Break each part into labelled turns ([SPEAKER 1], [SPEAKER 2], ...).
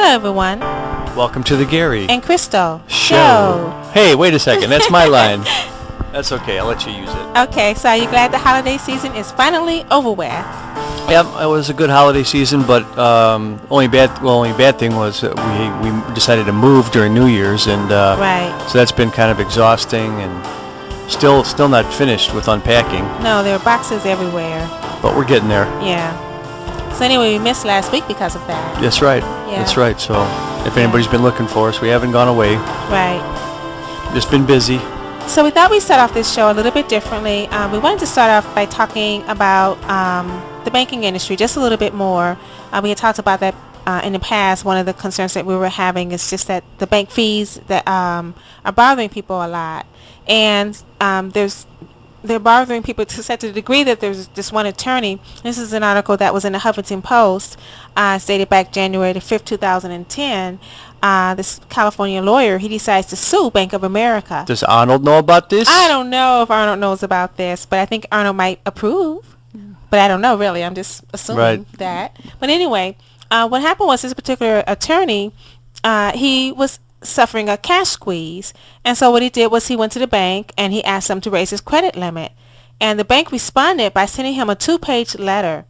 [SPEAKER 1] Hello, everyone.
[SPEAKER 2] Welcome to the Gary
[SPEAKER 1] And Crystal
[SPEAKER 2] Show. Hey, wait a second. That's my line. That's okay. I'll let you use it.
[SPEAKER 1] Okay, so are you glad the holiday season is finally over with?
[SPEAKER 2] Yeah, it was a good holiday season, but only bad thing was we decided to move during New Year's, and
[SPEAKER 1] Right.
[SPEAKER 2] so that's been kind of exhausting, and still not finished with unpacking.
[SPEAKER 1] No, there are boxes everywhere.
[SPEAKER 2] But we're getting there.
[SPEAKER 1] Yeah. So anyway, we missed last week because of that.
[SPEAKER 2] That's right.
[SPEAKER 1] Yeah.
[SPEAKER 2] That's right. So if anybody's been looking for us, we haven't gone away.
[SPEAKER 1] Right.
[SPEAKER 2] Just been busy.
[SPEAKER 1] So we thought we'd start off this show a little bit differently. We wanted to start off by talking about the banking industry just a little bit more. We had talked about that in the past. One of the concerns that we were having is just that the bank fees that are bothering people a lot. And they're bothering people to such a degree that there's this one attorney. This is an article that was in the Huffington Post, stated back January the 5th, 2010. This California lawyer, he decides to sue Bank of America.
[SPEAKER 2] Does Arnold know about this?
[SPEAKER 1] I don't know if Arnold knows about this, but I think Arnold might approve. But I don't know, really. I'm just assuming that. But anyway, what happened was this particular attorney, he was suffering a cash squeeze. And so what he did was he went to the bank and he asked them to raise his credit limit. And the bank responded by sending him a 2-page letter.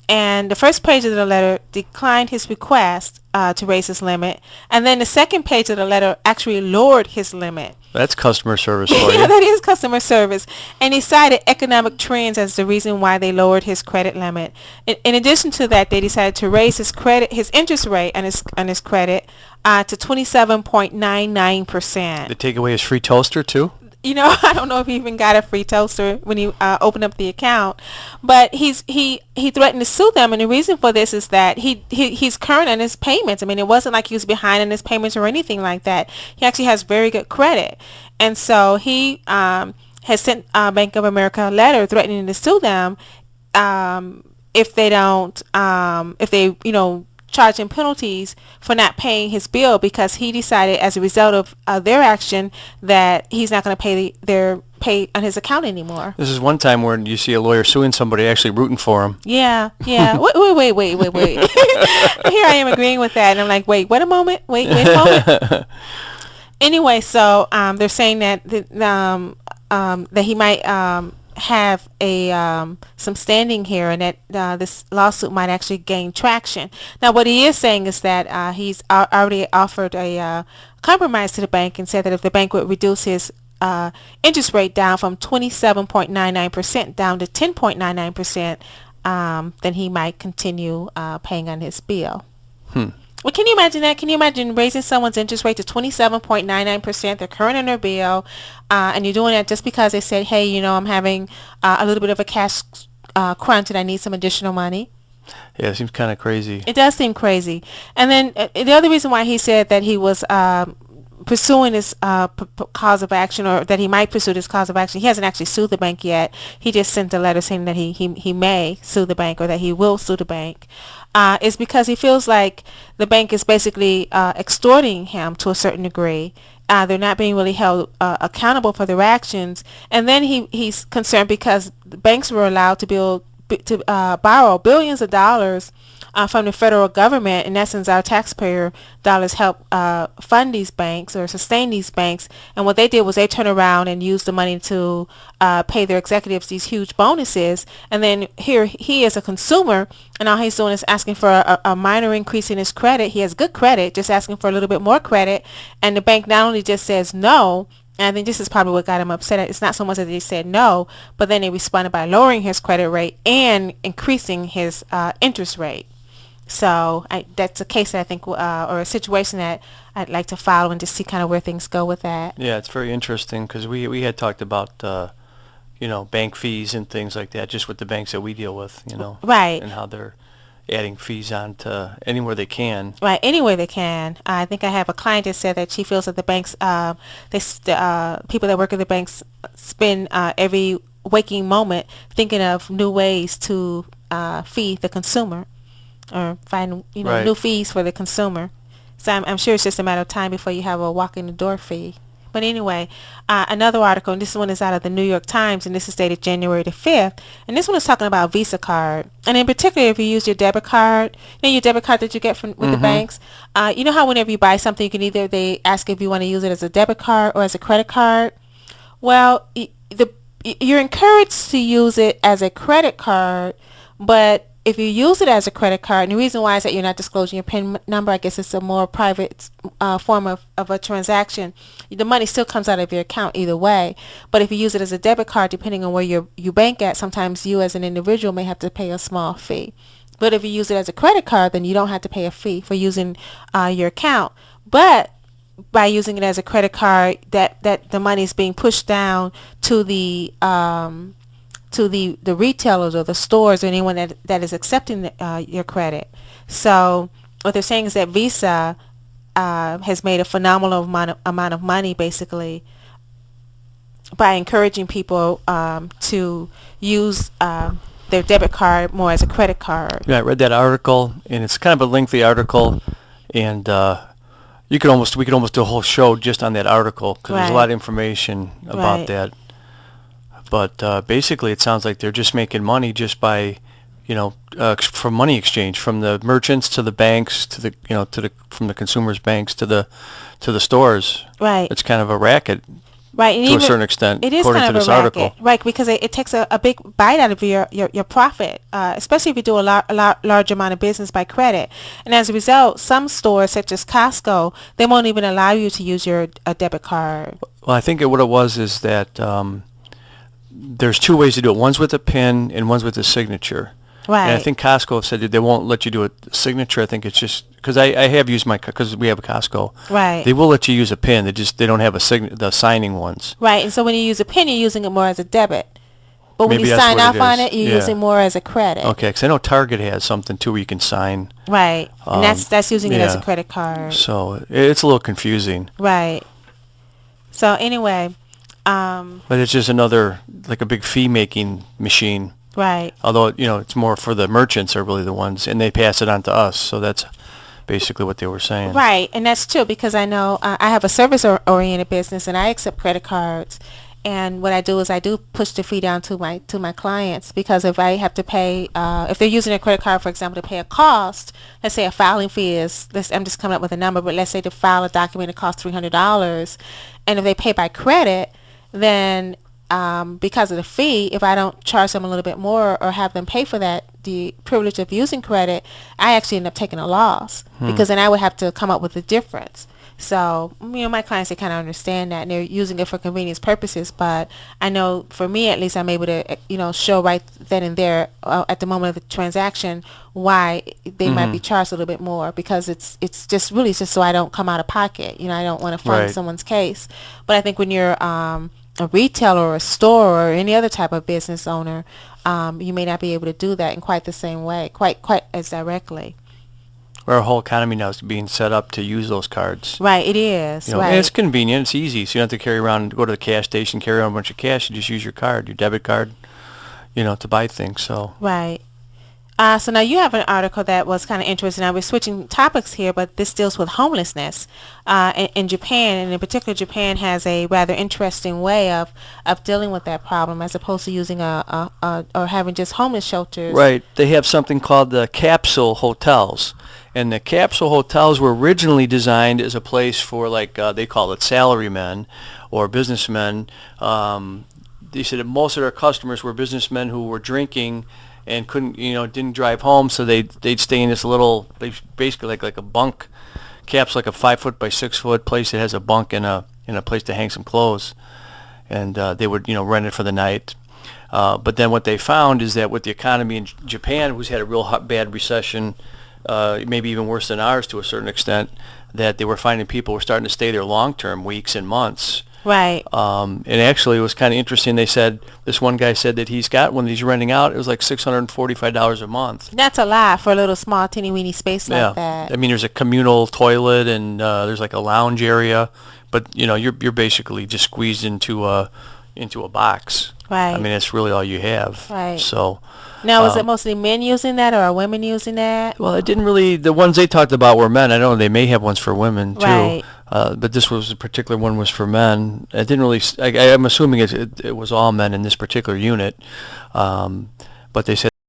[SPEAKER 1] And the first page of the letter declined his request to raise his limit. And then the second page of the letter actually lowered his limit.
[SPEAKER 2] That's customer service for you.
[SPEAKER 1] Yeah, that is customer service. And he cited economic trends as the reason why they lowered his credit limit. In addition to that, they decided to raise his interest rate on his credit to 27.99%.
[SPEAKER 2] They take away his free toaster too?
[SPEAKER 1] You know, I don't know if he even got a free toaster when he opened up the account, but he threatened to sue them, and the reason for this is that he's current on his payments. I mean, it wasn't like he was behind on his payments or anything like that. He actually has very good credit, and so he has sent Bank of America a letter threatening to sue them if they don't charge him penalties for not paying his bill, because he decided as a result of their action that he's not going to pay on his account anymore.
[SPEAKER 2] This is one time where you see a lawyer suing somebody actually rooting for him.
[SPEAKER 1] Yeah. Wait. Here I am agreeing with that, and I'm like, wait a moment. Wait a moment. Anyway, so they're saying that that he might have some standing here, and that this lawsuit might actually gain traction. Now, what he is saying is that he's already offered a compromise to the bank and said that if the bank would reduce his interest rate down from 27.99% down to 10.99%, then he might continue paying on his bill. Well, can you imagine that? Can you imagine raising someone's interest rate to 27.99%? They're current on their bill, and you're doing that just because they said, hey, I'm having a little bit of a cash crunch and I need some additional money?
[SPEAKER 2] Yeah, it seems kind of crazy.
[SPEAKER 1] It does seem crazy. And then the other reason why he said that he was pursuing this cause of action, or that he might pursue this cause of action, he hasn't actually sued the bank yet. He just sent a letter saying that he may sue the bank, or that he will sue the bank, is because he feels like the bank is basically extorting him to a certain degree. They're not being really held accountable for their actions. And then he's concerned because the banks were allowed to borrow billions of dollars from the federal government. In essence, our taxpayer dollars help fund these banks or sustain these banks. And what they did was they turned around and used the money to pay their executives these huge bonuses. And then here he is a consumer, and all he's doing is asking for a minor increase in his credit. He has good credit, just asking for a little bit more credit. And the bank not only just says no, and I think this is probably what got him upset. It's not so much that they said no, but then they responded by lowering his credit rate and increasing his interest rate. So that's a case that I think, or a situation that I'd like to follow and just see kind of where things go with that.
[SPEAKER 2] Yeah, it's very interesting because we had talked about bank fees and things like that, just with the banks that we deal with,
[SPEAKER 1] Right.
[SPEAKER 2] And how they're adding fees on to anywhere they can.
[SPEAKER 1] Right, anywhere they can. I think I have a client that said that she feels that the banks, people that work at the banks spend every waking moment thinking of new ways to feed the consumer, or find new fees for the consumer. So I'm sure it's just a matter of time before you have a walk in the door fee. But anyway, another article, and this one is out of the New York Times, and this is dated January the 5th. And this one is talking about Visa card. And in particular, if you use your debit card, your debit card that you get from with the banks, you know how whenever you buy something, you can they ask if you want to use it as a debit card or as a credit card. Well, you're encouraged to use it as a credit card, but if you use it as a credit card, and the reason why is that you're not disclosing your PIN number, I guess it's a more private form of a transaction. The money still comes out of your account either way. But if you use it as a debit card, depending on where you bank at, sometimes you as an individual may have to pay a small fee. But if you use it as a credit card, then you don't have to pay a fee for using your account. But by using it as a credit card, that the money is being pushed down to the retailers or the stores or anyone that is accepting your credit. So what they're saying is that Visa has made a phenomenal amount of money basically by encouraging people to use their debit card more as a credit card.
[SPEAKER 2] Yeah, I read that article, and it's kind of a lengthy article, and we could almost do a whole show just on that article because there's a lot of information about that. But basically, it sounds like they're just making money just by, from money exchange, from the merchants to the banks to the from the consumers' banks to the stores.
[SPEAKER 1] Right.
[SPEAKER 2] It's kind of a racket.
[SPEAKER 1] Right, and
[SPEAKER 2] to a certain extent,
[SPEAKER 1] it is
[SPEAKER 2] according
[SPEAKER 1] kind
[SPEAKER 2] to
[SPEAKER 1] of
[SPEAKER 2] this
[SPEAKER 1] a racket,
[SPEAKER 2] article.
[SPEAKER 1] right? Because it takes a big bite out of your profit, especially if you do a large amount of business by credit. And as a result, some stores such as Costco, they won't even allow you to use your debit card.
[SPEAKER 2] Well, I think what it was is that there's two ways to do it. One's with a PIN and one's with a signature.
[SPEAKER 1] Right.
[SPEAKER 2] And I think Costco said that they won't let you do a signature. I think it's just because I have used because we have a Costco.
[SPEAKER 1] Right.
[SPEAKER 2] They will let you use a PIN. They don't have the signing ones.
[SPEAKER 1] Right. And so when you use a PIN, you're using it more as a debit. But when
[SPEAKER 2] Maybe
[SPEAKER 1] you
[SPEAKER 2] that's
[SPEAKER 1] sign
[SPEAKER 2] what
[SPEAKER 1] off
[SPEAKER 2] it
[SPEAKER 1] on
[SPEAKER 2] is.
[SPEAKER 1] it, you're using more as a credit.
[SPEAKER 2] Okay, because I know Target has something too where you can sign.
[SPEAKER 1] Right. And that's using it as a credit card.
[SPEAKER 2] So it's a little confusing.
[SPEAKER 1] Right. So anyway.
[SPEAKER 2] But it's just another, like a big fee-making machine.
[SPEAKER 1] Right.
[SPEAKER 2] Although, it's more for the merchants are really the ones, and they pass it on to us. So that's basically what they were saying.
[SPEAKER 1] Right, and that's true because I know I have a service-oriented business, and I accept credit cards. And what I do is I do push the fee down to my clients because if I have to pay, if they're using a credit card, for example, to pay a cost, let's say a filing fee is, I'm just coming up with a number, but let's say to file a document it costs $300, and if they pay by credit, then because of the fee, if I don't charge them a little bit more or have them pay for that, the privilege of using credit, I actually end up taking a loss because then I would have to come up with the difference. So, my clients, they kind of understand that and they're using it for convenience purposes, but I know for me at least I'm able to, show right then and there at the moment of the transaction why they might be charged a little bit more because it's just so I don't come out of pocket. I don't want to fund someone's case. But I think when you're a retailer or a store or any other type of business owner, you may not be able to do that in quite the same way, quite as directly.
[SPEAKER 2] Our whole economy now is being set up to use those cards.
[SPEAKER 1] Right, it is. Right.
[SPEAKER 2] And it's convenient. It's easy. So you don't have to carry around, go to the cash station, carry around a bunch of cash. You just use your card, your debit card, to buy things. So.
[SPEAKER 1] Right. So now you have an article that was kind of interesting. Now we're switching topics here, but this deals with homelessness in Japan, and in particular, Japan has a rather interesting way of dealing with that problem, as opposed to using or having just homeless shelters.
[SPEAKER 2] Right. They have something called the capsule hotels, and the capsule hotels were originally designed as a place for they call it salarymen or businessmen. They said that most of their customers were businessmen who were drinking and couldn't, didn't drive home, so they'd stay in this little, basically like a bunk capsule, like a 5-foot by 6-foot place that has a bunk and a place to hang some clothes, and they would rent it for the night. But then what they found is that with the economy in Japan, who's had a real bad recession, maybe even worse than ours to a certain extent, that they were finding people were starting to stay there long term, weeks and months.
[SPEAKER 1] Right.
[SPEAKER 2] And actually, it was kind of interesting. They said this one guy said that he's got when he's renting out, it was like $645 a month.
[SPEAKER 1] That's a lot for a little small, teeny weeny space like that.
[SPEAKER 2] I mean, there's a communal toilet and there's like a lounge area, but you're basically just squeezed into a box.
[SPEAKER 1] Right.
[SPEAKER 2] I mean, that's really all you have.
[SPEAKER 1] Right.
[SPEAKER 2] So.
[SPEAKER 1] Now, is it mostly men using that, or are women using that?
[SPEAKER 2] Well, it didn't really. The ones they talked about were men. I don't know. They may have ones for women too.
[SPEAKER 1] Right.
[SPEAKER 2] but this was a particular one was for men. It didn't really. I'm assuming it was all men in this particular unit, but they said